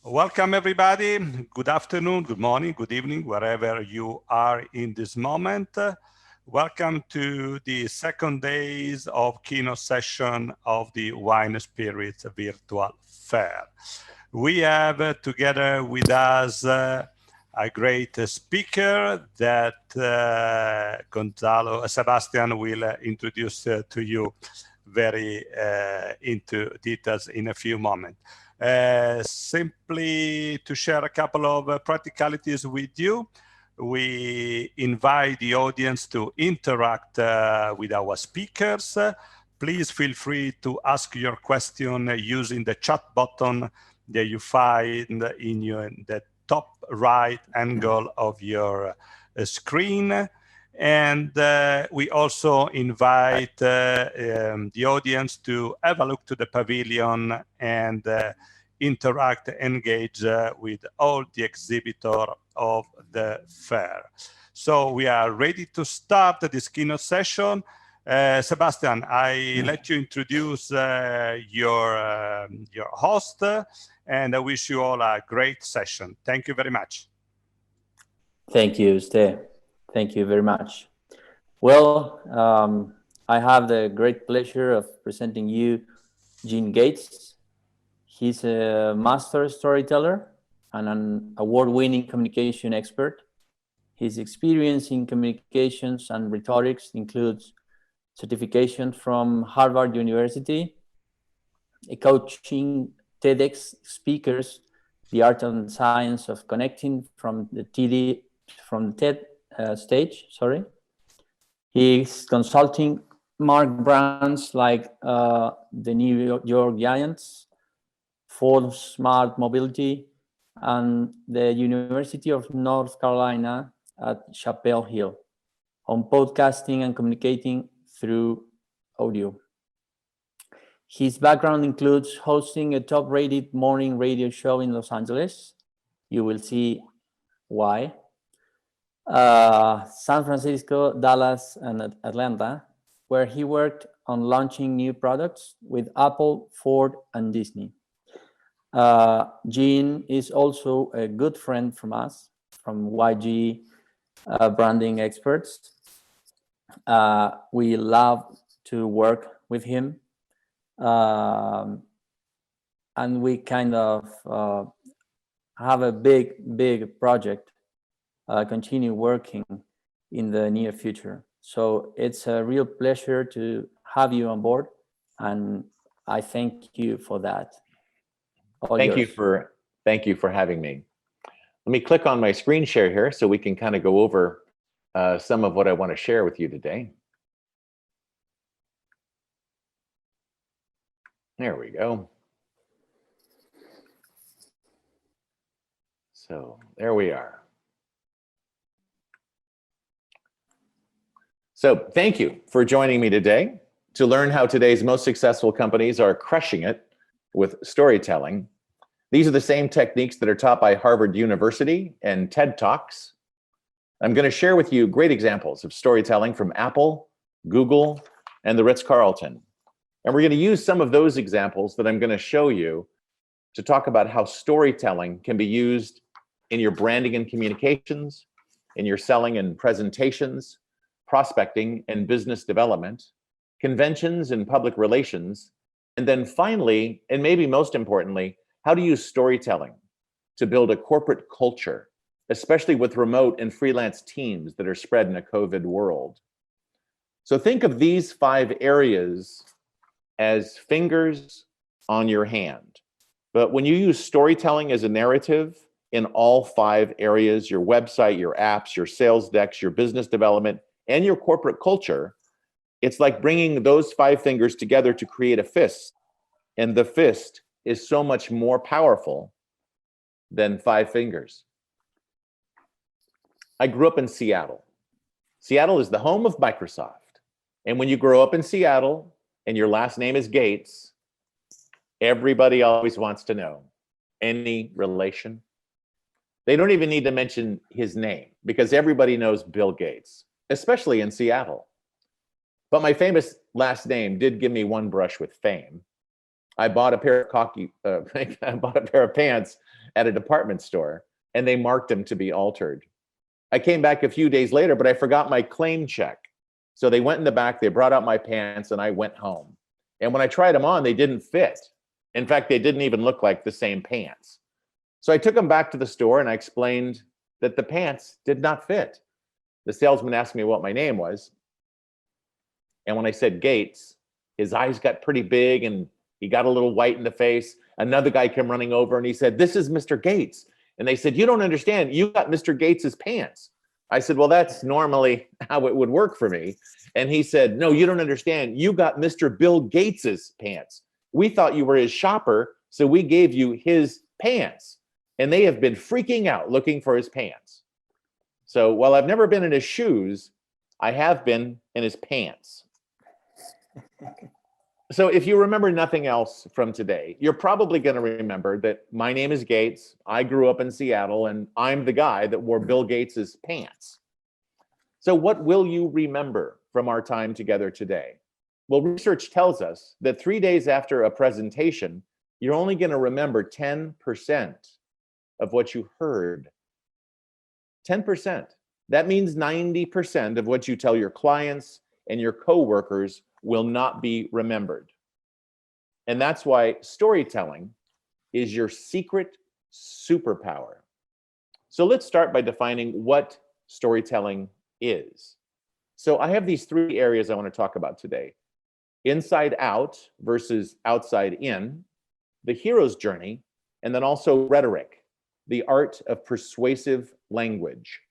Welcome, everybody. Good afternoon, good morning, good evening, wherever you are in this moment. Welcome to the second days of keynote session of the Wine Spirits Virtual Fair. We have together with us a great speaker that Sebastian will introduce to you very into details in a few moments. Simply to share a couple of practicalities with you, we invite the audience to interact with our speakers. Please feel free to ask your question using the chat button that you find in the top right angle of your screen. And we also invite the audience to have a look to the pavilion and interact, engage with all the exhibitors of the fair. So we are ready to start this keynote session. Sebastian, I let you introduce your host, and I wish you all a great session. Thank you very much. Thank you, Ste. Thank you very much. Well, I have the great pleasure of presenting you Gene Gates. He's a master storyteller and an award-winning communication expert. His experience in communications and rhetoric includes certification from Harvard University, coaching TEDx speakers, the art and science of connecting from the TED stage. He's consulting mark brands like the New York Giants, Ford Smart Mobility, and the University of North Carolina at Chapel Hill on podcasting and communicating through audio. His background includes hosting a top-rated morning radio show in Los Angeles. You will see why. San Francisco, Dallas, and Atlanta, where he worked on launching new products with Apple, Ford, and Disney. Gene is also a good friend from us, from YG branding experts. We love to work with him. And we kind of have a big project continue working in the near future. So it's a real pleasure to have you on board, and I thank you for that. Thank you for having me. Let me click on my screen share here so we can kind of go over some of what I want to share with you today. There we go. So there we are. So thank you for joining me today to learn how today's most successful companies are crushing it with storytelling. These are the same techniques that are taught by Harvard University and TED Talks. I'm going to share with you great examples of storytelling from Apple, Google, and the Ritz-Carlton. And we're going to use some of those examples that I'm going to show you to talk about how storytelling can be used in your branding and communications, in your selling and presentations, prospecting and business development, conventions and public relations, and then finally, and maybe most importantly, how to use storytelling to build a corporate culture, especially with remote and freelance teams that are spread in a COVID world. So think of these 5 areas as fingers on your hand. But when you use storytelling as a narrative in all 5 areas, your website, your apps, your sales decks, your business development, and your corporate culture, it's like bringing those 5 fingers together to create a fist. And the fist is so much more powerful than 5 fingers. I grew up in Seattle. Seattle is the home of Microsoft. And when you grow up in Seattle and your last name is Gates, everybody always wants to know, any relation? They don't even need to mention his name because everybody knows Bill Gates, especially in Seattle. But my famous last name did give me one brush with fame. I bought a pair of I bought a pair of pants at a department store, and they marked them to be altered. I came back a few days later, but I forgot my claim check. So they went in the back, they brought out my pants, and I went home. And when I tried them on, they didn't fit. In fact, they didn't even look like the same pants. So I took them back to the store and I explained that the pants did not fit. The salesman asked me what my name was. And when I said Gates, his eyes got pretty big and he got a little white in the face. Another guy came running over and he said, "This is Mr. Gates." And they said, "You don't understand. You got Mr. Gates's pants." I said, "Well, that's normally how it would work for me." And he said, "No, you don't understand. You got Mr. Bill Gates's pants. We thought you were his shopper, so we gave you his pants." And they have been freaking out looking for his pants. So while I've never been in his shoes, I have been in his pants. So if you remember nothing else from today, you're probably going to remember that my name is Gates. I grew up in Seattle, and I'm the guy that wore Bill Gates's pants. So what will you remember from our time together today? Well, research tells us that 3 days after a presentation, you're only going to remember 10% of what you heard. 10%. That means 90% of what you tell your clients and your coworkers will not be remembered. And that's why storytelling is your secret superpower. So let's start by defining what storytelling is. So I have these 3 areas I want to talk about today: inside out versus outside in, the hero's journey, and then also rhetoric, the art of persuasive language.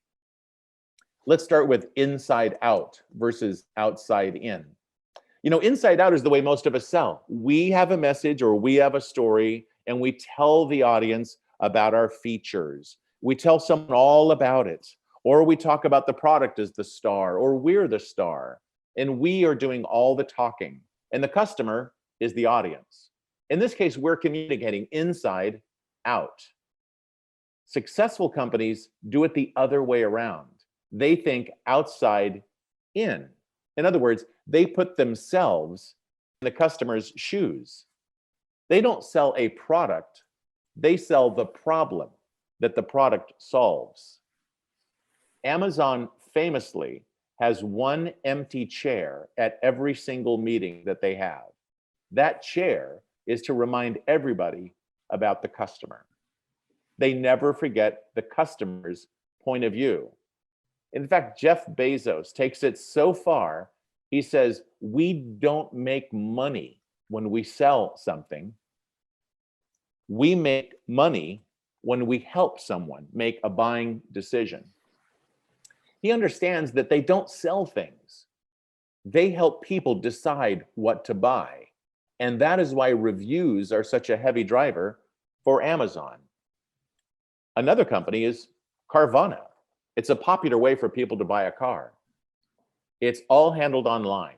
Let's start with inside out versus outside in. You know, inside out is the way most of us sell. We have a message or we have a story and we tell the audience about our features. We tell someone all about it, or we talk about the product as the star, or we're the star, and we are doing all the talking, and the customer is the audience. In this case, we're communicating inside out. Successful companies do it the other way around. They think outside in. In other words, they put themselves in the customer's shoes. They don't sell a product, they sell the problem that the product solves. Amazon famously has one empty chair at every single meeting that they have. That chair is to remind everybody about the customer. They never forget the customer's point of view. In fact, Jeff Bezos takes it so far, he says, "We don't make money when we sell something. We make money when we help someone make a buying decision." He understands that they don't sell things. They help people decide what to buy. And that is why reviews are such a heavy driver for Amazon. Another company is Carvana. It's a popular way for people to buy a car. It's all handled online.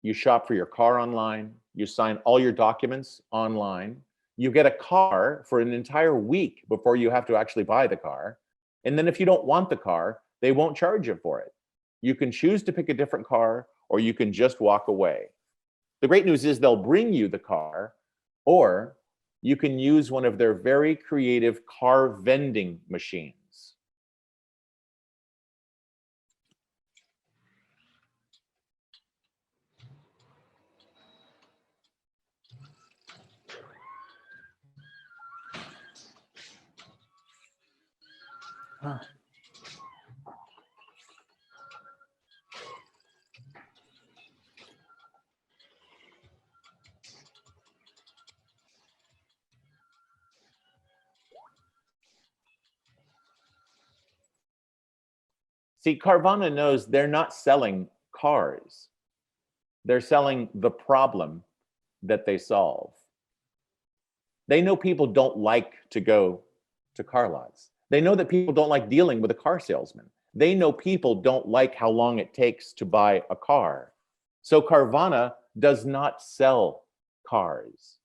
You shop for your car online. You sign all your documents online. You get a car for an entire week before you have to actually buy the car. And then if you don't want the car, they won't charge you for it. You can choose to pick a different car, or you can just walk away. The great news is they'll bring you the car, or you can use one of their very creative car vending machines. See, Carvana knows they're not selling cars. They're selling the problem that they solve. They know people don't like to go to car lots. They know that people don't like dealing with a car salesman. They know people don't like how long it takes to buy a car. So Carvana does not sell cars.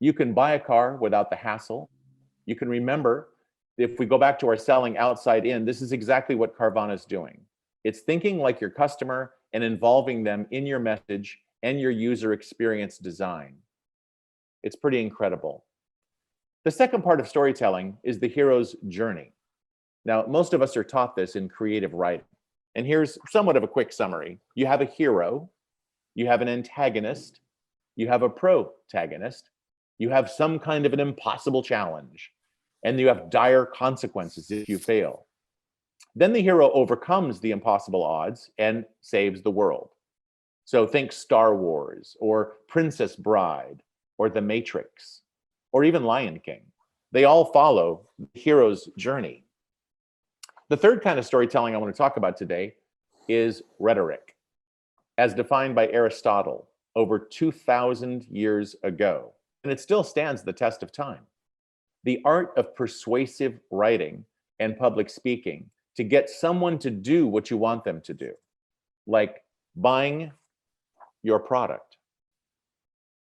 You can buy a car without the hassle. You can remember, if we go back to our selling outside in, this is exactly what Carvana is doing. It's thinking like your customer and involving them in your message and your user experience design. It's pretty incredible. The second part of storytelling is the hero's journey. Now, most of us are taught this in creative writing. And here's somewhat of a quick summary. You have a hero, you have an antagonist, you have a protagonist, you have some kind of an impossible challenge, and you have dire consequences if you fail. Then the hero overcomes the impossible odds and saves the world. So think Star Wars or Princess Bride or The Matrix or even Lion King. They all follow the hero's journey. The third kind of storytelling I want to talk about today is rhetoric, as defined by Aristotle over 2,000 years ago. And it still stands the test of time. The art of persuasive writing and public speaking to get someone to do what you want them to do, like buying your product.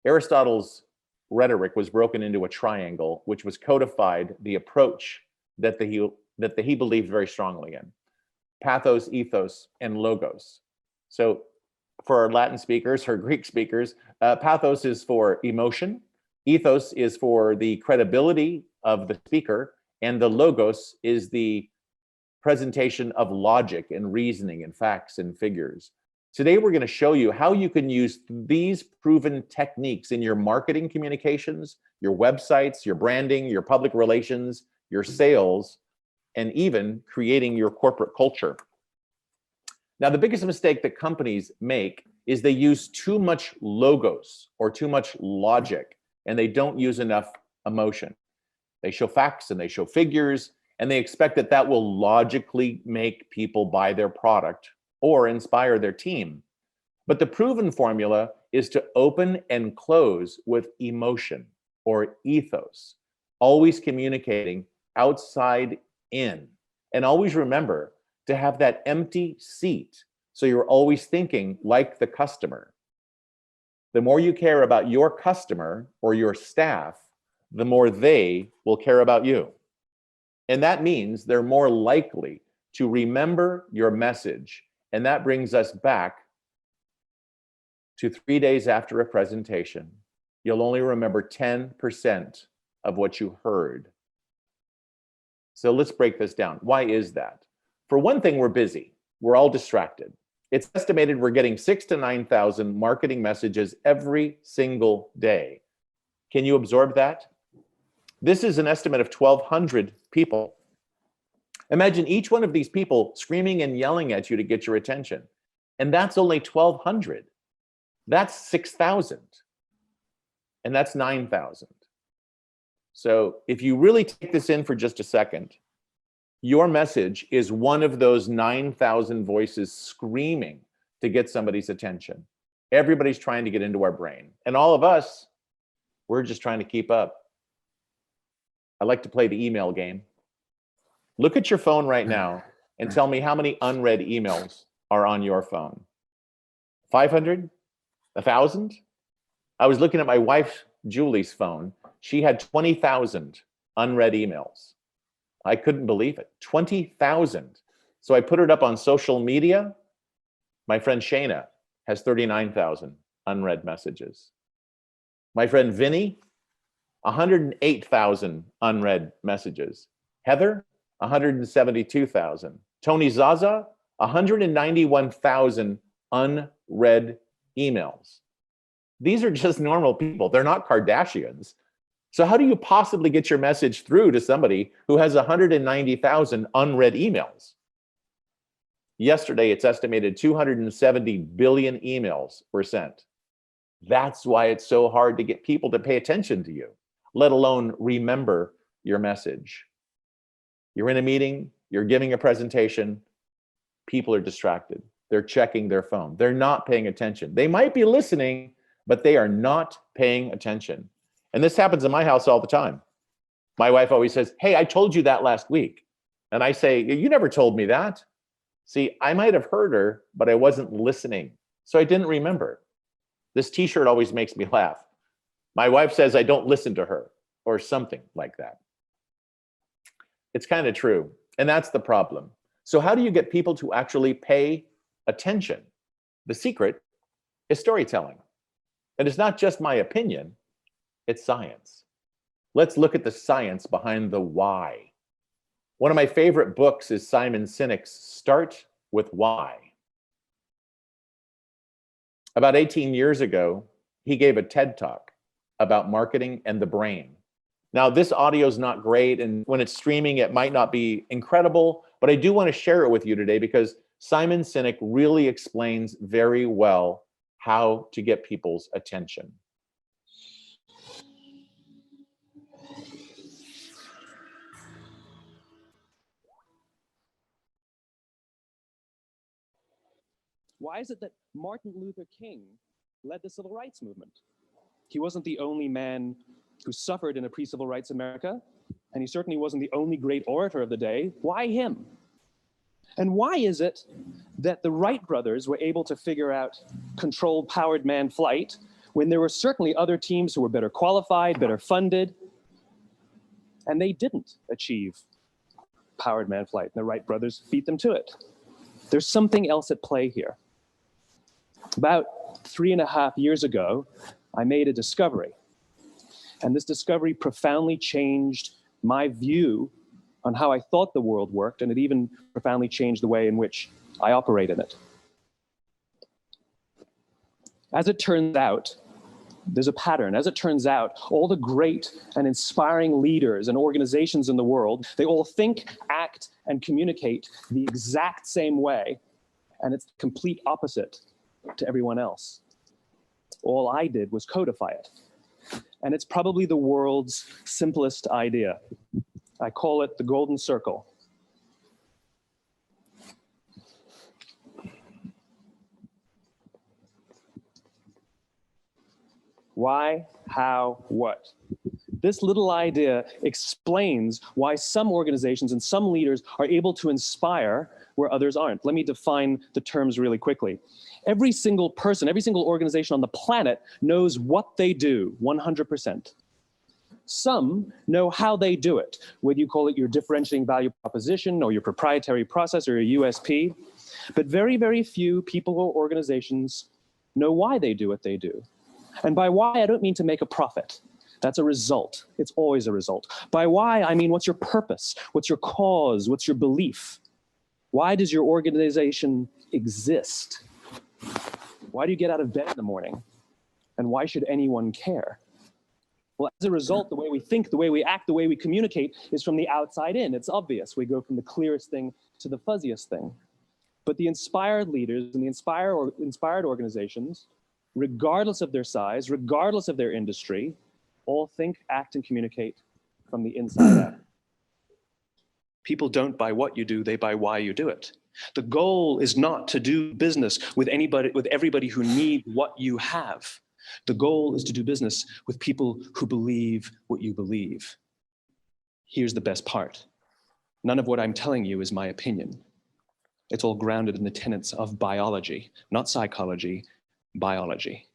Aristotle's rhetoric was broken into a triangle, which was codified the approach that he believed very strongly in: pathos, ethos, and logos. So for our Latin speakers or Greek speakers, pathos is for emotion, ethos is for the credibility of the speaker, and the logos is the presentation of logic and reasoning and facts and figures. Today, we're going to show you how you can use these proven techniques in your marketing communications, your websites, your branding, your public relations, your sales, and even creating your corporate culture. Now, the biggest mistake that companies make is they use too much logos or too much logic, and they don't use enough emotion. They show facts and they show figures, and they expect that that will logically make people buy their product or inspire their team. But the proven formula is to open and close with emotion or ethos, always communicating outside in. And always remember to have that empty seat, so you're always thinking like the customer. The more you care about your customer or your staff, the more they will care about you. And that means they're more likely to remember your message. And that brings us back to 3 days after a presentation. You'll only remember 10% of what you heard. So let's break this down. Why is that? For one thing, we're busy. We're all distracted. It's estimated we're getting 6,000 to 9,000 marketing messages every single day. Can you absorb that? This is an estimate of 1,200 people. Imagine each one of these people screaming and yelling at you to get your attention. And that's only 1,200. That's 6,000. And that's 9,000. So if you really take this in for just a second, your message is one of those 9,000 voices screaming to get somebody's attention. Everybody's trying to get into our brain. And all of us, we're just trying to keep up. I like to play the email game. Look at your phone right now and tell me how many unread emails are on your phone. 500? 1,000? I was looking at my wife, Julie's phone. She had 20,000 unread emails. I couldn't believe it. 20,000. So I put it up on social media. My friend Shayna has 39,000 unread messages. My friend Vinny, 108,000 unread messages. Heather, 172,000. Tony Zaza, 191,000 unread emails. These are just normal people. They're not Kardashians. So how do you possibly get your message through to somebody who has 190,000 unread emails? Yesterday, it's estimated 270 billion emails were sent. That's why it's so hard to get people to pay attention to you, let alone remember your message. You're in a meeting, you're giving a presentation, people are distracted. They're checking their phone. They're not paying attention. They might be listening, but they are not paying attention. And this happens in my house all the time. My wife always says, "Hey, I told you that last week." And I say, "You never told me that." See, I might have heard her, but I wasn't listening. So I didn't remember. This t-shirt always makes me laugh. My wife says I don't listen to her, or something like that. It's kind of true. And that's the problem. So how do you get people to actually pay attention? The secret is storytelling. And it's not just my opinion, it's science. Let's look at the science behind the why. One of my favorite books is Simon Sinek's Start with Why. About 18 years ago, he gave a TED Talk about marketing and the brain. Now, this audio is not great, and when it's streaming, it might not be incredible, but I do want to share it with you today because Simon Sinek really explains very well how to get people's attention. Why is it that Martin Luther King led the civil rights movement? He wasn't the only man who suffered in a pre-civil rights America, and he certainly wasn't the only great orator of the day. Why him? And why is it that the Wright brothers were able to figure out controlled powered manned flight when there were certainly other teams who were better qualified, better funded, and they didn't achieve powered manned flight, and the Wright brothers beat them to it? There's something else at play here. About 3.5 years ago, I made a discovery. And this discovery profoundly changed my view on how I thought the world worked, and it even profoundly changed the way in which I operate in it. As it turns out, there's a pattern. As it turns out, all the great and inspiring leaders and organizations in the world, they all think, act, and communicate the exact same way, and it's the complete opposite to everyone else. All I did was codify it. And it's probably the world's simplest idea. I call it the golden circle. Why, how, what? This little idea explains why some organizations and some leaders are able to inspire where others aren't. Let me define the terms really quickly. Every single person, every single organization on the planet knows what they do 100%. Some know how they do it, whether you call it your differentiating value proposition or your proprietary process or your USP. But very, very few people or organizations know why they do what they do. And by why, I don't mean to make a profit. That's a result. It's always a result. By why, I mean, what's your purpose? What's your cause? What's your belief? Why does your organization exist? Why do you get out of bed in the morning? And why should anyone care? Well, as a result, the way we think, the way we act, the way we communicate is from the outside in. It's obvious. We go from the clearest thing to the fuzziest thing. But the inspired leaders and the inspired organizations, regardless of their size, regardless of their industry, all think, act, and communicate from the inside out. People don't buy what you do, they buy why you do it. The goal is not to do business with everybody who needs what you have. The goal is to do business with people who believe what you believe. Here's the best part. None of what I'm telling you is my opinion. It's all grounded in the tenets of biology, not psychology, biology.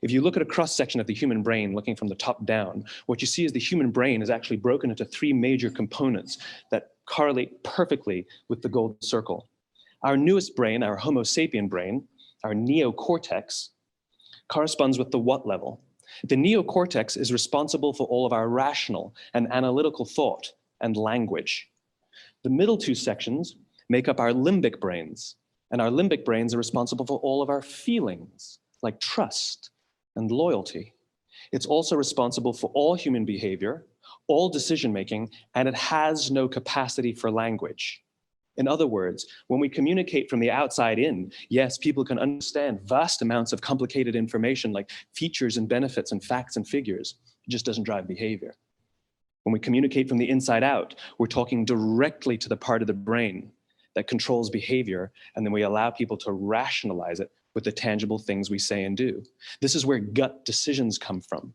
If you look at a cross-section of the human brain, looking from the top down, what you see is the human brain is actually broken into 3 major components that correlate perfectly with the golden circle. Our newest brain, our Homo sapien brain, our neocortex, corresponds with the what level. The neocortex is responsible for all of our rational and analytical thought and language. The middle 2 sections make up our limbic brains, and our limbic brains are responsible for all of our feelings, like trust and loyalty. It's also responsible for all human behavior, all decision-making, and it has no capacity for language. In other words, when we communicate from the outside in, yes, people can understand vast amounts of complicated information like features and benefits and facts and figures. It just doesn't drive behavior. When we communicate from the inside out, we're talking directly to the part of the brain that controls behavior, and then we allow people to rationalize it with the tangible things we say and do. This is where gut decisions come from.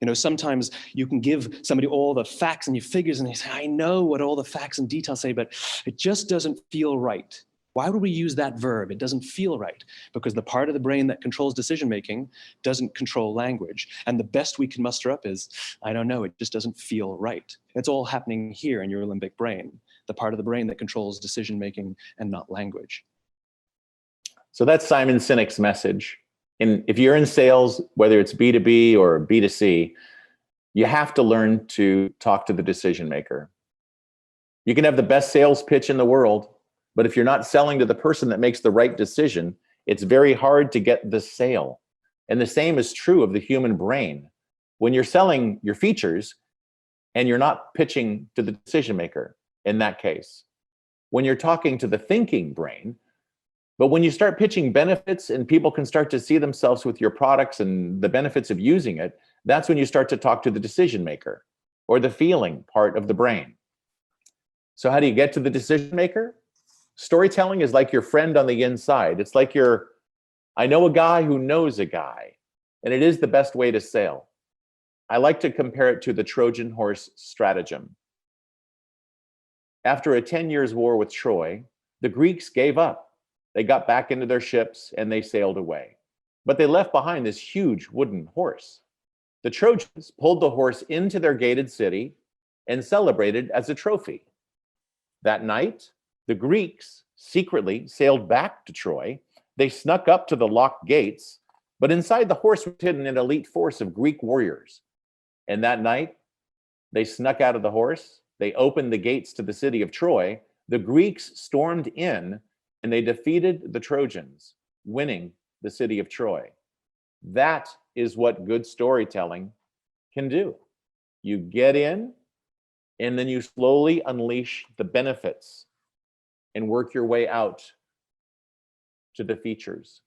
You know, sometimes you can give somebody all the facts and your figures and they say, I know what all the facts and details say, but it just doesn't feel right. Why would we use that verb? It doesn't feel right, because the part of the brain that controls decision-making doesn't control language. And the best we can muster up is, I don't know, it just doesn't feel right. It's all happening here in your limbic brain, the part of the brain that controls decision-making and not language. So that's Simon Sinek's message. And if you're in sales, whether it's B2B or B2C, you have to learn to talk to the decision maker. You can have the best sales pitch in the world, but if you're not selling to the person that makes the right decision, it's very hard to get the sale. And the same is true of the human brain. When you're selling your features and you're not pitching to the decision maker in that case, when you're talking to the thinking brain, but when you start pitching benefits and people can start to see themselves with your products and the benefits of using it, that's when you start to talk to the decision maker or the feeling part of the brain. So how do you get to the decision maker? Storytelling is like your friend on the inside. It's like I know a guy who knows a guy, and it is the best way to sell. I like to compare it to the Trojan horse stratagem. After a 10 years war with Troy, the Greeks gave up. They got back into their ships and they sailed away. But they left behind this huge wooden horse. The Trojans pulled the horse into their gated city and celebrated as a trophy. That night, the Greeks secretly sailed back to Troy. They snuck up to the locked gates, but inside the horse was hidden an elite force of Greek warriors. And that night, they snuck out of the horse. They opened the gates to the city of Troy. The Greeks stormed in and they defeated the Trojans, winning the city of Troy. That is what good storytelling can do. You get in, and then you slowly unleash the benefits and work your way out to the features.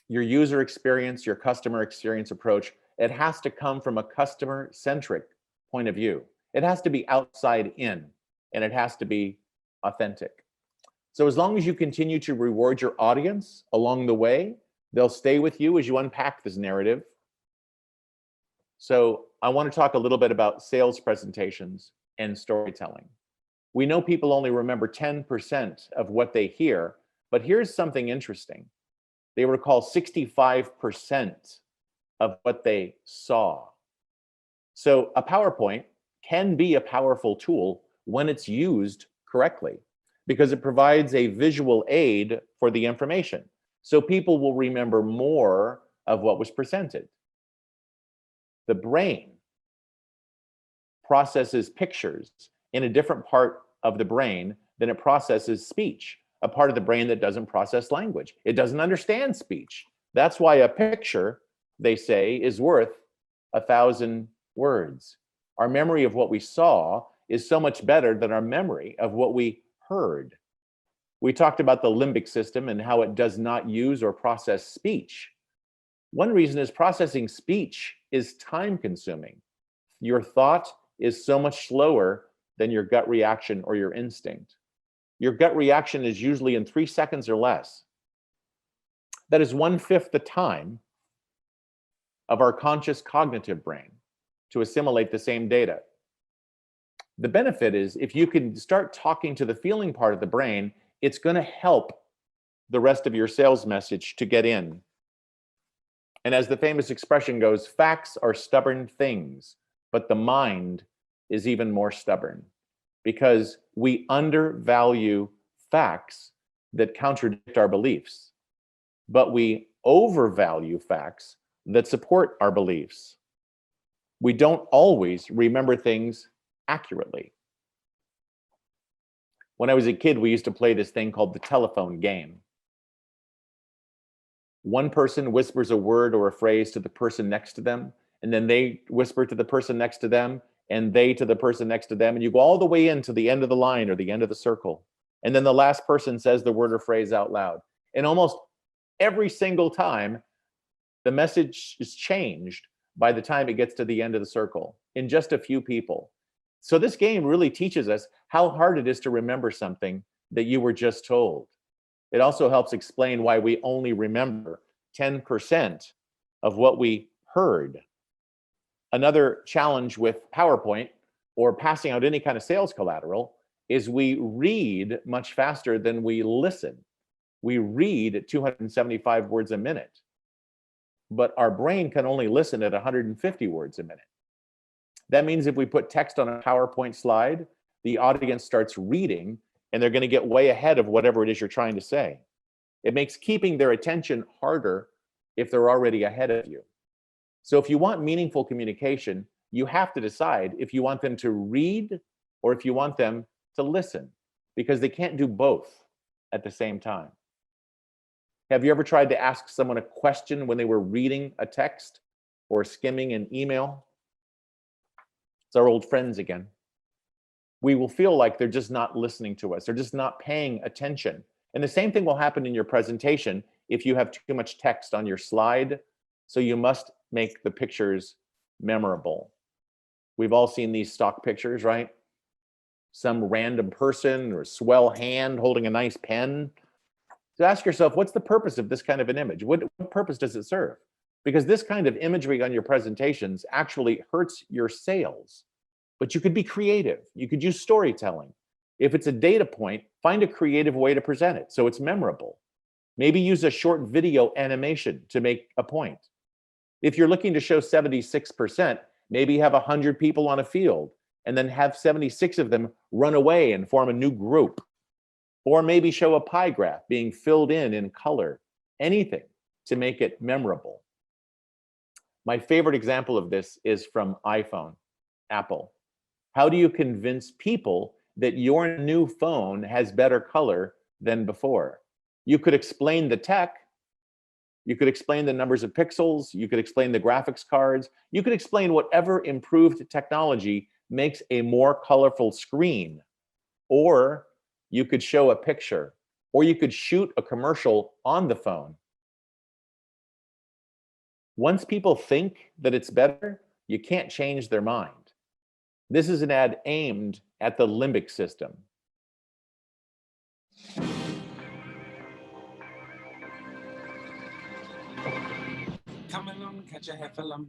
Your user experience, your customer experience approach, it has to come from a customer-centric point of view. It has to be outside in, and it has to be authentic. So as long as you continue to reward your audience along the way, they'll stay with you as you unpack this narrative. So I want to talk a little bit about sales presentations and storytelling. We know people only remember 10% of what they hear, but here's something interesting. They recall 65% of what they saw. So a PowerPoint can be a powerful tool when it's used correctly, because it provides a visual aid for the information. So people will remember more of what was presented. The brain processes pictures in a different part of the brain than it processes speech, a part of the brain that doesn't process language. It doesn't understand speech. That's why a picture, they say, is worth 1,000 words. Our memory of what we saw is so much better than our memory of what we heard. We talked about the limbic system and how it does not use or process speech. One reason is processing speech is time consuming. Your thought is so much slower than your gut reaction or your instinct. Your gut reaction is usually in 3 seconds or less. That is 1/5 the time of our conscious cognitive brain to assimilate the same data. The benefit is if you can start talking to the feeling part of the brain, it's going to help the rest of your sales message to get in. And as the famous expression goes, facts are stubborn things, but the mind is even more stubborn because we undervalue facts that contradict our beliefs, but we overvalue facts that support our beliefs. We don't always remember things accurately. When I was a kid, we used to play this thing called the telephone game. One person whispers a word or a phrase to the person next to them, and then they whisper to the person next to them, and they to the person next to them, and you go all the way into the end of the line or the end of the circle. And then the last person says the word or phrase out loud. And almost every single time, the message is changed by the time it gets to the end of the circle in just a few people. So this game really teaches us how hard it is to remember something that you were just told. It also helps explain why we only remember 10% of what we heard. Another challenge with PowerPoint or passing out any kind of sales collateral is we read much faster than we listen. We read at 275 words a minute, but our brain can only listen at 150 words a minute. That means if we put text on a PowerPoint slide, the audience starts reading and they're going to get way ahead of whatever it is you're trying to say. It makes keeping their attention harder if they're already ahead of you. So if you want meaningful communication, you have to decide if you want them to read or if you want them to listen, because they can't do both at the same time. Have you ever tried to ask someone a question when they were reading a text or skimming an email? It's our old friends again. We will feel like they're just not listening to us. They're just not paying attention. And the same thing will happen in your presentation if you have too much text on your slide. So you must make the pictures memorable. We've all seen these stock pictures, right? Some random person or swell hand holding a nice pen. So ask yourself, what's the purpose of this kind of an image? What purpose does it serve? Because this kind of imagery on your presentations actually hurts your sales. But you could be creative. You could use storytelling. If it's a data point, find a creative way to present it so it's memorable. Maybe use a short video animation to make a point. If you're looking to show 76%, maybe have 100 people on a field and then have 76 of them run away and form a new group. Or maybe show a pie graph being filled in color, anything to make it memorable. My favorite example of this is from iPhone, Apple. How do you convince people that your new phone has better color than before? You could explain the tech. You could explain the numbers of pixels. You could explain the graphics cards. You could explain whatever improved technology makes a more colorful screen. Or you could show a picture, or you could shoot a commercial on the phone. Once people think that it's better, you can't change their mind. This is an ad aimed at the limbic system. Come along, catch a half a lump.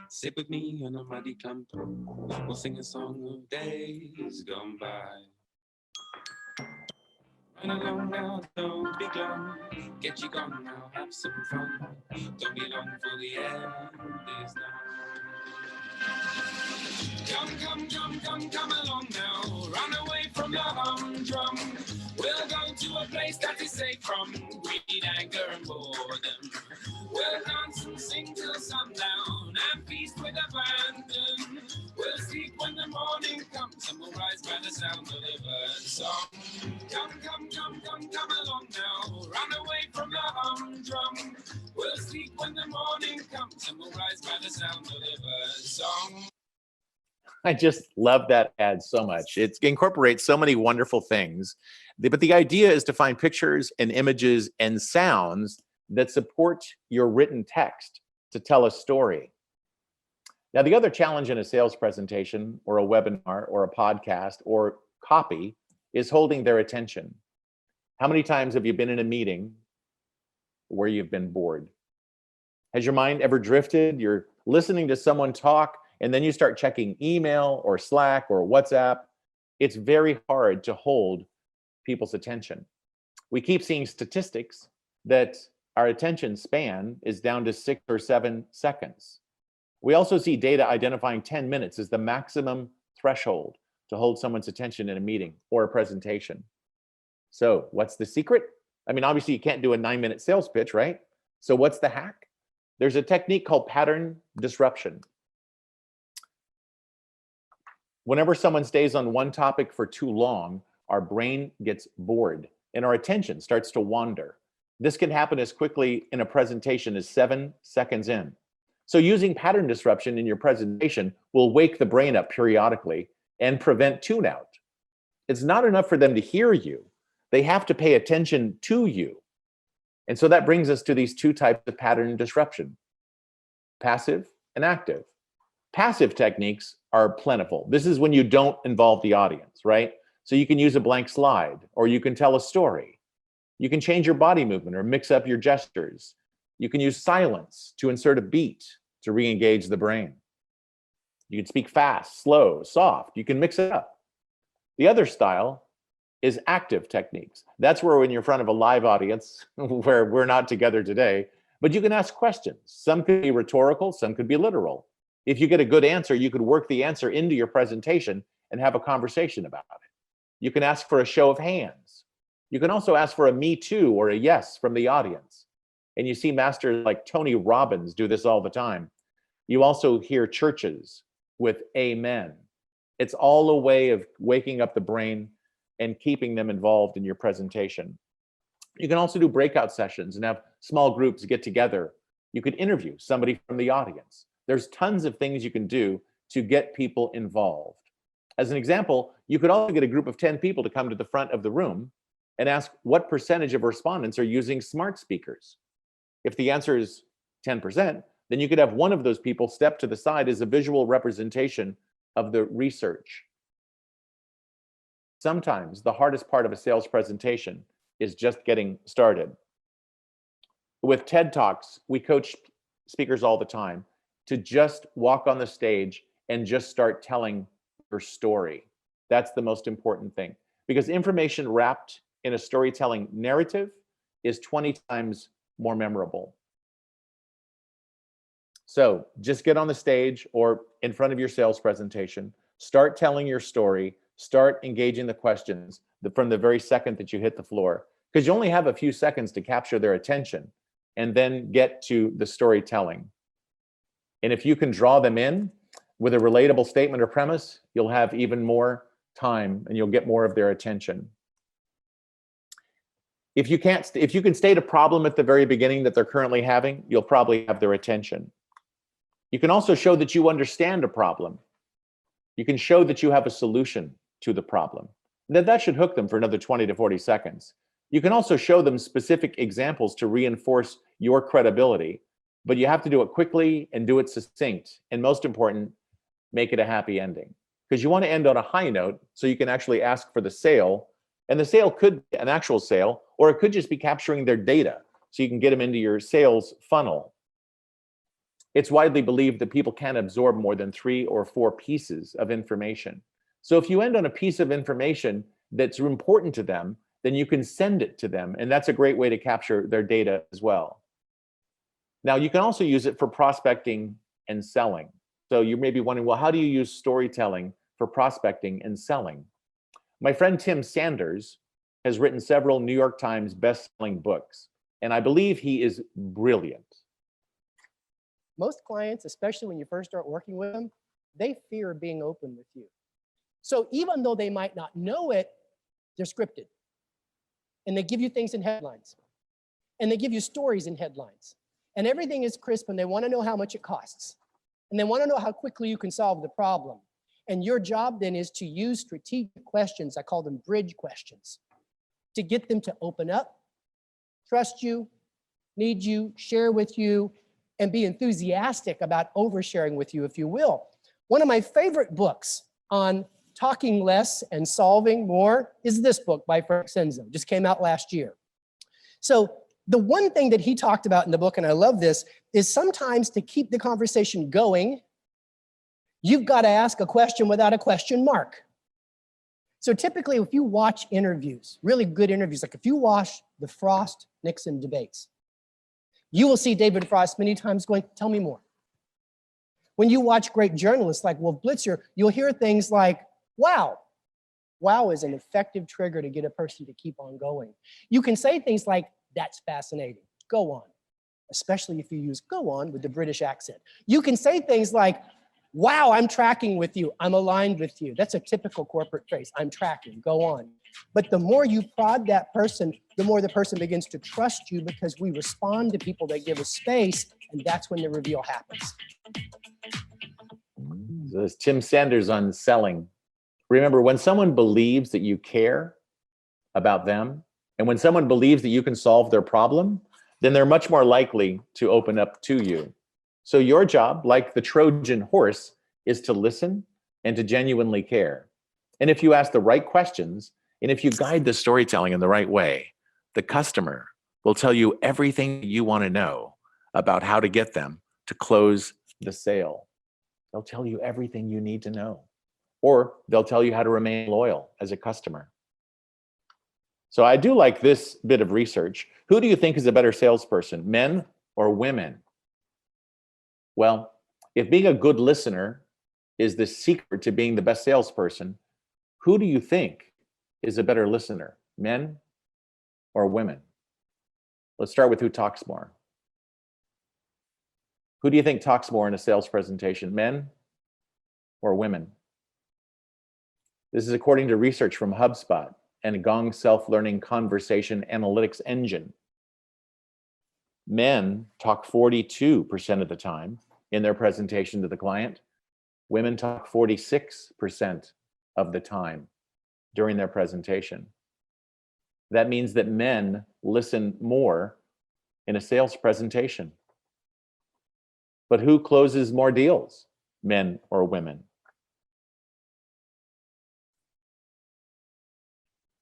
Sit with me on a muddy clump. We'll sing a song of days gone by. Run along now, don't be glum. Get you gone now, have some fun. Don't be long for the end is now. Come along now. Run away from the humdrum. We'll go to a place that is safe from greed, anger, and boredom. We'll dance and sing till sundown and feast with abandon. We'll sleep when the morning comes and we'll rise by the sound of the birds' song. Come along now. Run away from the humdrum. We'll sleep when the morning comes and we'll rise by the sound of the birds' song. I just love that ad so much. It incorporates so many wonderful things. But the idea is to find pictures and images and sounds that support your written text to tell a story. Now, the other challenge in a sales presentation or a webinar or a podcast or copy is holding their attention. How many times have you been in a meeting where you've been bored? Has your mind ever drifted? You're listening to someone talk and then you start checking email or Slack or WhatsApp. It's very hard to hold people's attention. We keep seeing statistics that our attention span is down to 6 or 7 seconds. We also see data identifying 10 minutes as the maximum threshold to hold someone's attention in a meeting or a presentation. So what's the secret? I mean, obviously you can't do a 9-minute sales pitch, right? So what's the hack? There's a technique called pattern disruption. Whenever someone stays on one topic for too long, our brain gets bored and our attention starts to wander. This can happen as quickly in a presentation as 7 seconds in. So using pattern disruption in your presentation will wake the brain up periodically and prevent tune out. It's not enough for them to hear you. They have to pay attention to you. And so that brings us to these two types of pattern disruption, passive and active. Passive techniques are plentiful. This is when you don't involve the audience, right? So you can use a blank slide, or you can tell a story. You can change your body movement or mix up your gestures. You can use silence to insert a beat to re-engage the brain. You can speak fast, slow, soft. You can mix it up. The other style is active techniques. That's where when you're in front of a live audience, where we're not together today, but you can ask questions. Some could be rhetorical, some could be literal. If you get a good answer, you could work the answer into your presentation and have a conversation about it. You can ask for a show of hands. You can also ask for a me too or a yes from the audience. and you see masters like Tony Robbins do this all the time. You also hear churches with amen. It's all a way of waking up the brain and keeping them involved in your presentation. You can also do breakout sessions and have small groups get together. You could interview somebody from the audience. There's tons of things you can do to get people involved. As an example, you could also get a group of 10 people to come to the front of the room and ask what percentage of respondents are using smart speakers. If the answer is 10%, then you could have one of those people step to the side as a visual representation of the research. Sometimes the hardest part of a sales presentation is just getting started. With TED Talks, we coach speakers all the time to just walk on the stage and just start telling your story. That's the most important thing, because information wrapped in a storytelling narrative is 20 times more memorable. So just get on the stage or in front of your sales presentation, start telling your story, start engaging the questions from the very second that you hit the floor, because you only have a few seconds to capture their attention and then get to the storytelling. And if you can draw them in with a relatable statement or premise, you'll have even more time and you'll get more of their attention. If you can state a problem at the very beginning that they're currently having, you'll probably have their attention. You can also show that you understand a problem. You can show that you have a solution to the problem. That should hook them for another 20 to 40 seconds. You can also show them specific examples to reinforce your credibility, but you have to do it quickly and do it succinct. And most important, make it a happy ending, because you want to end on a high note so you can actually ask for the sale. And the sale could be an actual sale, or it could just be capturing their data so you can get them into your sales funnel. It's widely believed that people can't absorb more than 3 or 4 pieces of information. So if you end on a piece of information that's important to them, then you can send it to them. And that's a great way to capture their data as well. Now, you can also use it for prospecting and selling. So you may be wondering, well, how do you use storytelling for prospecting and selling? My friend Tim Sanders has written several New York Times best-selling books, and I believe he is brilliant. Most clients, especially when you first start working with them, they fear being open with you. So even though they might not know it, they're scripted. And they give you things in headlines. And they give you stories in headlines. And everything is crisp, and they want to know how much it costs. And they want to know how quickly you can solve the problem. And your job then is to use strategic questions, I call them bridge questions, to get them to open up, trust you, need you, share with you, and be enthusiastic about oversharing with you, if you will. One of my favorite books on talking less and solving more is this book by Frank Senzo, just came out last year. So the one thing that he talked about in the book, and I love this, is sometimes to keep the conversation going, you've got to ask a question without a question mark. So typically, if you watch interviews, really good interviews, like if you watch the Frost-Nixon debates, you will see David Frost many times going, tell me more. When you watch great journalists like Wolf Blitzer, you'll hear things like, wow. Wow is an effective trigger to get a person to keep on going. You can say things like, that's fascinating, go on, especially if you use go on with the British accent. You can say things like, wow, I'm tracking with you, I'm aligned with you. That's a typical corporate phrase, I'm tracking, go on. But the more you prod that person, the more the person begins to trust you, because we respond to people that give us space, and that's when the reveal happens. There's Tim Sanders on selling. Remember, when someone believes that you care about them, and when someone believes that you can solve their problem, then they're much more likely to open up to you. So your job, like the Trojan horse, is to listen and to genuinely care. And if you ask the right questions, and if you guide the storytelling in the right way, the customer will tell you everything you want to know about how to get them to close the sale. They'll tell you everything you need to know, or they'll tell you how to remain loyal as a customer. So I do like this bit of research. Who do you think is a better salesperson, men or women? Well, if being a good listener is the secret to being the best salesperson, who do you think is a better listener, men or women? Let's start with who talks more. Who do you think talks more in a sales presentation, men or women? This is according to research from HubSpot and Gong Self-Learning Conversation Analytics Engine. Men talk 42% of the time in their presentation to the client. Women talk 46% of the time during their presentation. That means that men listen more in a sales presentation. But who closes more deals, men or women?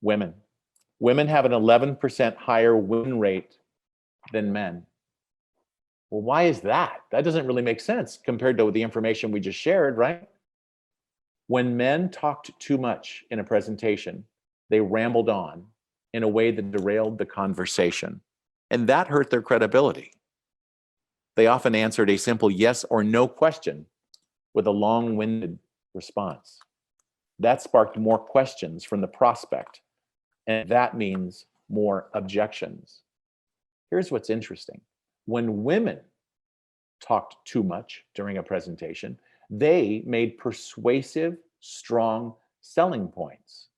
Women. Women have an 11% higher win rate than men. Well, why is that? That doesn't really make sense compared to the information we just shared, right? When men talked too much in a presentation, they rambled on in a way that derailed the conversation, and that hurt their credibility. They often answered a simple yes or no question with a long-winded response. That sparked more questions from the prospect, and that means more objections. Here's what's interesting. When women talked too much during a presentation, they made persuasive, strong selling points,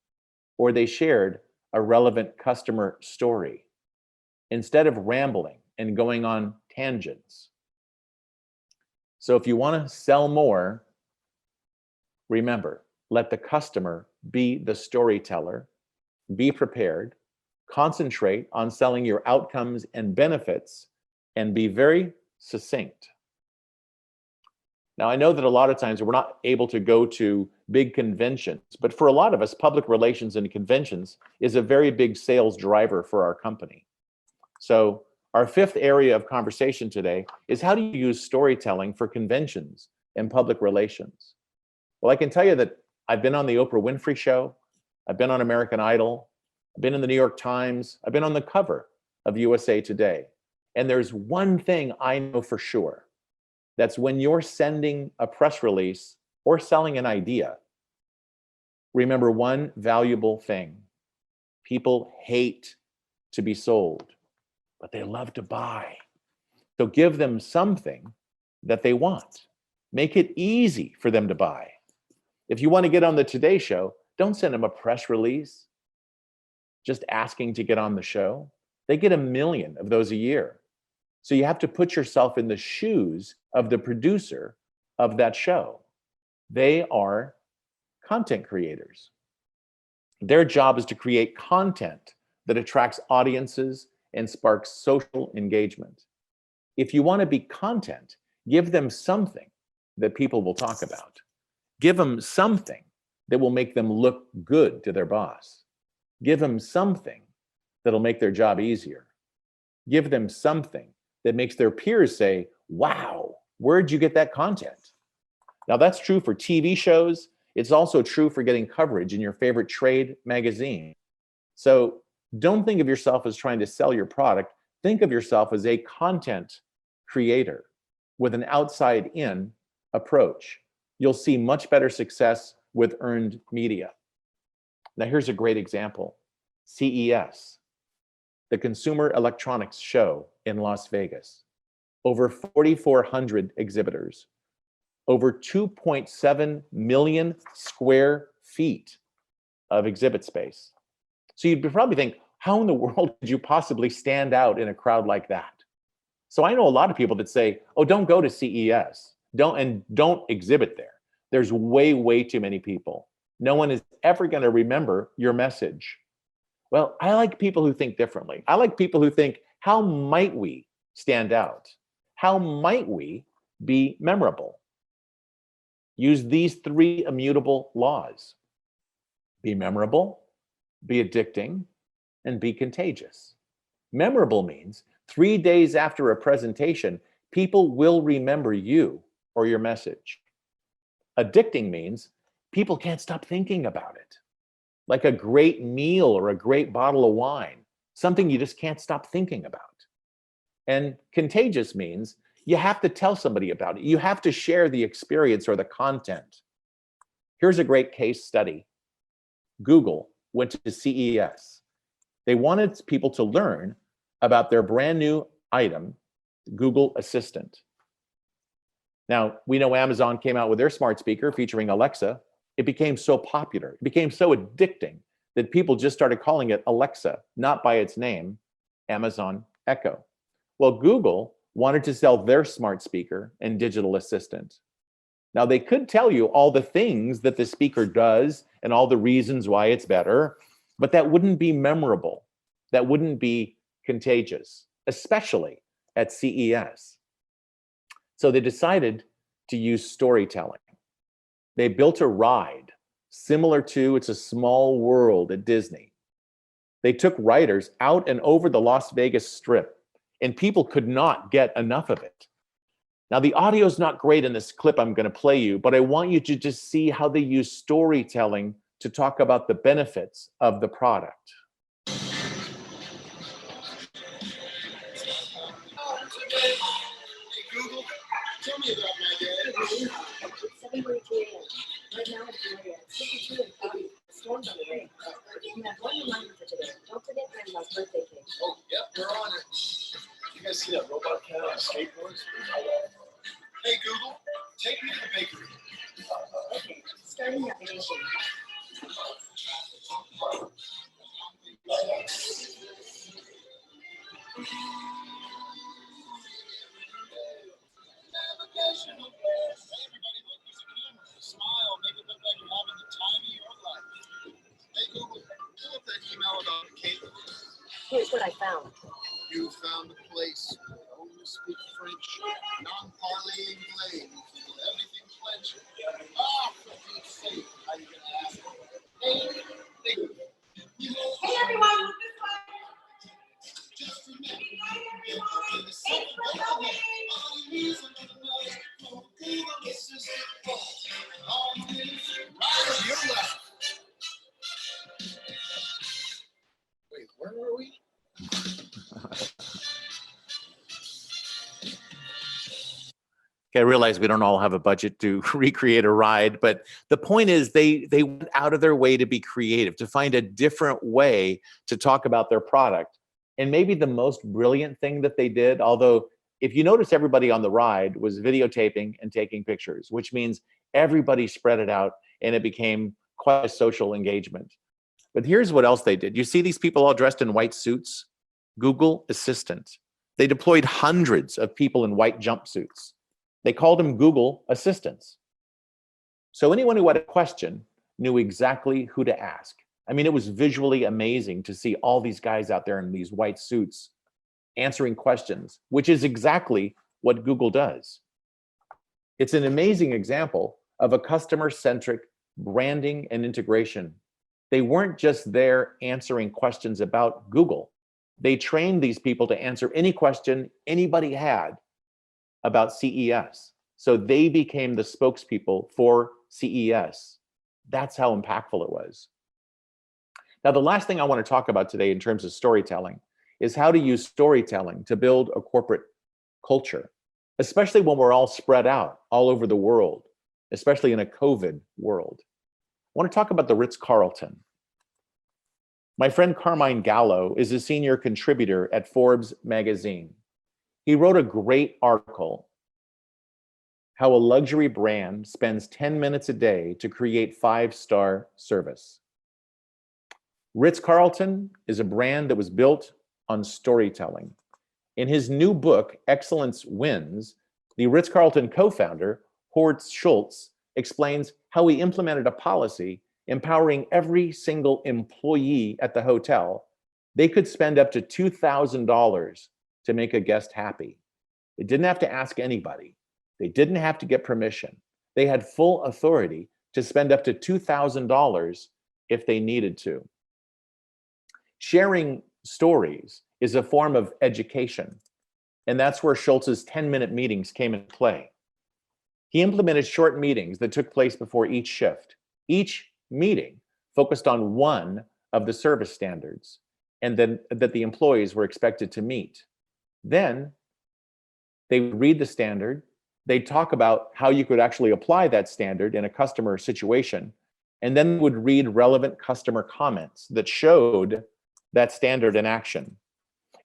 or they shared a relevant customer story instead of rambling and going on tangents. So if you want to sell more, remember, let the customer be the storyteller, be prepared, concentrate on selling your outcomes and benefits, and be very succinct. Now, I know that a lot of times we're not able to go to big conventions, but for a lot of us, public relations and conventions is a very big sales driver for our company. So our fifth area of conversation today is how do you use storytelling for conventions and public relations? Well, I can tell you that I've been on the Oprah Winfrey Show, I've been on American Idol, I've been in the New York Times, I've been on the cover of USA Today. And there's one thing I know for sure. That's when you're sending a press release or selling an idea, remember one valuable thing. People hate to be sold, but they love to buy. So give them something that they want. Make it easy for them to buy. If you want to get on the Today Show, don't send them a press release just asking to get on the show. They get 1 million of those a year. So you have to put yourself in the shoes of the producer of that show. They are content creators. Their job is to create content that attracts audiences and sparks social engagement. If you want to be content, give them something that people will talk about. Give them something that will make them look good to their boss. Give them something that'll make their job easier. Give them something that makes their peers say, wow, where'd you get that content? Now that's true for TV shows. It's also true for getting coverage in your favorite trade magazine. So don't think of yourself as trying to sell your product. Think of yourself as a content creator with an outside-in approach. You'll see much better success with earned media. Now here's a great example. CES, the Consumer Electronics Show in Las Vegas. Over 4,400 exhibitors, over 2.7 million square feet of exhibit space. So you'd probably think, how in the world could you possibly stand out in a crowd like that? So I know a lot of people that say, oh, don't go to CES, don't exhibit there. There's way too many people. No one is ever going to remember your message. Well, I like people who think differently. I like people who think, how might we stand out? How might we be memorable? Use these 3 immutable laws. Be memorable, be addicting, and be contagious. Memorable means 3 days after a presentation, people will remember you or your message. Addicting means people can't stop thinking about it. Like a great meal or a great bottle of wine, something you just can't stop thinking about. And contagious means you have to tell somebody about it. You have to share the experience or the content. Here's a great case study. Google went to CES. They wanted people to learn about their brand new item, Google Assistant. Now, we know Amazon came out with their smart speaker featuring Alexa. It became so popular, it became so addicting that people just started calling it Alexa, not by its name, Amazon Echo. Well, Google wanted to sell their smart speaker and digital assistant. Now, they could tell you all the things that the speaker does and all the reasons why it's better, but that wouldn't be memorable. That wouldn't be contagious, especially at CES. So they decided to use storytelling. They built a ride similar to It's a Small World at Disney. They took riders out and over the Las Vegas Strip, and people could not get enough of it. Now, the audio is not great in this clip I'm going to play you, but I want you to just see how they use storytelling to talk about the benefits of the product. Hey Google, tell me about my day. It's 7:42 a.m. Right now it's 52 and 50. Storms on the way. You have one reminder for today. Don't forget Grandma's birthday cake. Oh, yep, we're on it. You guys see that robot cat on skateboards? Hey Google, take me to the bakery. Okay, starting navigation. Navigation. Everybody look, there's a camera. Smile, make it look like you're having the time of your life. Hey Google, pull up that email about the cake. Here's what I found. You found a place where only speak French, non-parlaying blame, everything French. Ah, for Pete's sake, how you gonna ask me? Hey, Hey everyone, just remember, in the second all you need is another Google assistant. All you need is right to your left. Wait, where were we? I realize we don't all have a budget to recreate a ride, but the point is they went out of their way to be creative, to find a different way to talk about their product. And maybe the most brilliant thing that they did, although if you notice everybody on the ride was videotaping and taking pictures, which means everybody spread it out and it became quite a social engagement. But here's what else they did. You see these people all dressed in white suits? Google Assistant. They deployed hundreds of people in white jumpsuits. They called them Google Assistants. So anyone who had a question knew exactly who to ask. I mean, it was visually amazing to see all these guys out there in these white suits answering questions, which is exactly what Google does. It's an amazing example of a customer-centric branding and integration. They weren't just there answering questions about Google. They trained these people to answer any question anybody had about CES. So they became the spokespeople for CES. That's how impactful it was. Now, the last thing I want to talk about today in terms of storytelling is how to use storytelling to build a corporate culture, especially when we're all spread out all over the world, especially in a COVID world. I want to talk about the Ritz-Carlton. My friend Carmine Gallo is a senior contributor at Forbes magazine. He wrote a great article, How a Luxury Brand Spends 10 Minutes a Day to Create 5-Star Service. Ritz-Carlton is a brand that was built on storytelling. In his new book, Excellence Wins, the Ritz-Carlton co-founder, Horst Schulze, explains how he implemented a policy empowering every single employee at the hotel. They could spend up to $2,000 to make a guest happy. They didn't have to ask anybody. They didn't have to get permission. They had full authority to spend up to $2,000 if they needed to. Sharing stories is a form of education, and that's where Schulze's 10-minute meetings came into play. He implemented short meetings that took place before each shift. Each meeting focused on one of the service standards and then that the employees were expected to meet. Then they would read the standard, they'd talk about how you could actually apply that standard in a customer situation, and then would read relevant customer comments that showed that standard in action.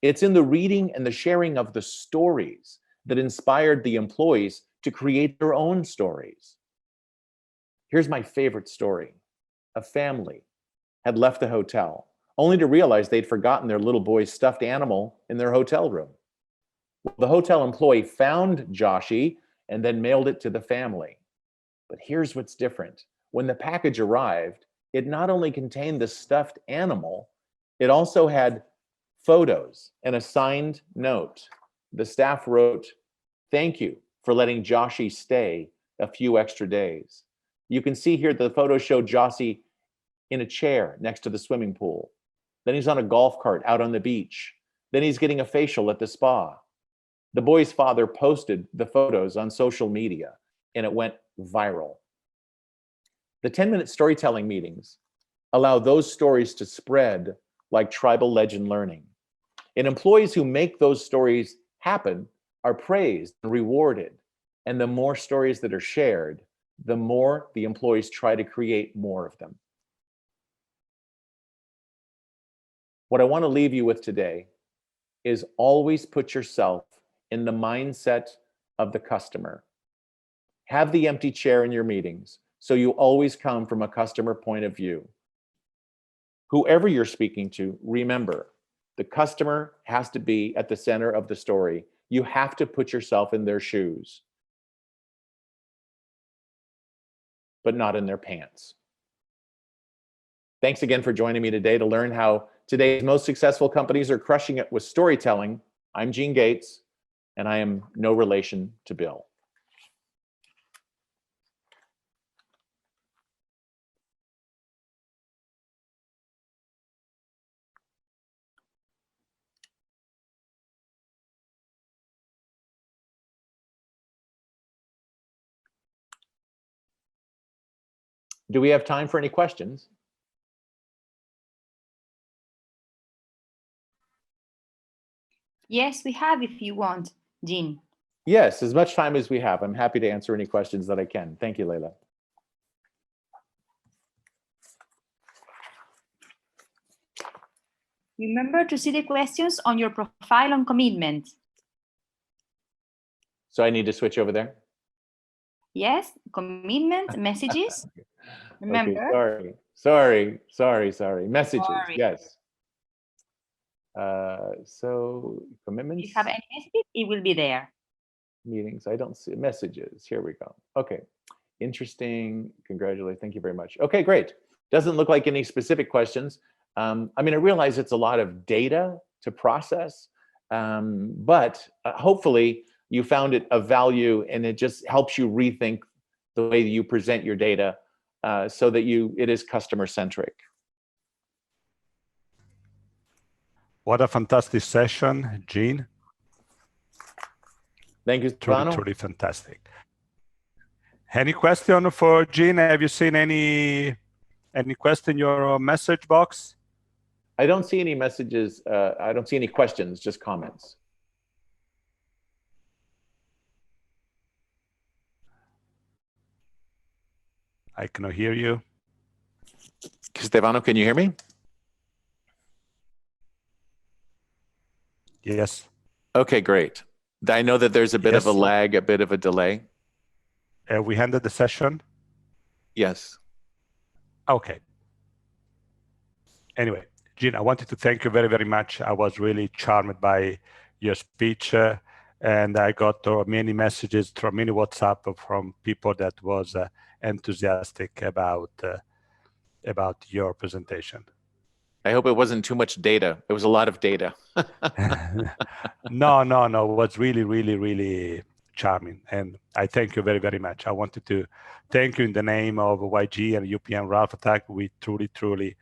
It's in the reading and the sharing of the stories that inspired the employees to create their own stories. Here's my favorite story. A family had left the hotel, only to realize they'd forgotten their little boy's stuffed animal in their hotel room. Well, the hotel employee found Joshi and then mailed it to the family. But here's what's different. When the package arrived, it not only contained the stuffed animal, it also had photos and a signed note. The staff wrote, "Thank you for letting Joshi stay a few extra days." You can see here the photos show Joshi in a chair next to the swimming pool. Then he's on a golf cart out on the beach. Then he's getting a facial at the spa. The boy's father posted the photos on social media and it went viral. The 10-minute storytelling meetings allow those stories to spread like tribal legend learning. And employees who make those stories happen are praised and rewarded. And the more stories that are shared, the more the employees try to create more of them. What I want to leave you with today is always put yourself in the mindset of the customer. Have the empty chair in your meetings so you always come from a customer point of view. Whoever you're speaking to, remember, the customer has to be at the center of the story. You have to put yourself in their shoes, but not in their pants. Thanks again for joining me today to learn how today's most successful companies are crushing it with storytelling. I'm Gene Gates, and I am no relation to Bill. Do we have time for any questions? Yes, we have if you want, Gene. Yes, as much time as we have. I'm happy to answer any questions that I can. Thank you, Leila. Remember to see the questions on your profile on commitment. So I need to switch over there? Yes, commitment, messages. Remember? Okay, sorry. Messages, Sorry. yes. So commitments. If you have any message, it will be there. Meetings, I don't see messages. Here we go. Okay, interesting. Congratulations. Thank you very much. Okay, great. Doesn't look like any specific questions. I mean, I realize it's a lot of data to process, but hopefully you found it of value and it just helps you rethink the way that you present your data so that it is customer centric. What a fantastic session, Gene. Thank you, Stefano. Truly fantastic. Any question for Gene? Have you seen any question in your message box? I don't see any messages. I don't see any questions, just comments. I cannot hear you. Stefano, can you hear me? Yes. Okay, great. I know that there's a bit of a lag, a bit of a delay. We ended the session? Yes. Okay. Anyway, Gene, I wanted to thank you very, very much. I was really charmed by your speech, and I got many messages through many WhatsApp from people that was enthusiastic about your presentation. I hope it wasn't too much data. It was a lot of data. No. It was really, really, really charming. And I thank you very, very much. I wanted to thank you in the name of YG and UPM Ralph Attack. We truly, truly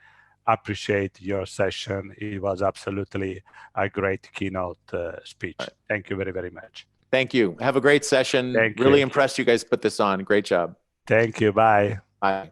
appreciate your session. It was absolutely a great keynote speech. Right. Thank you very, very much. Thank you. Have a great session. Thank really you. Impressed you guys put this on. Great job. Thank you. Bye. Bye.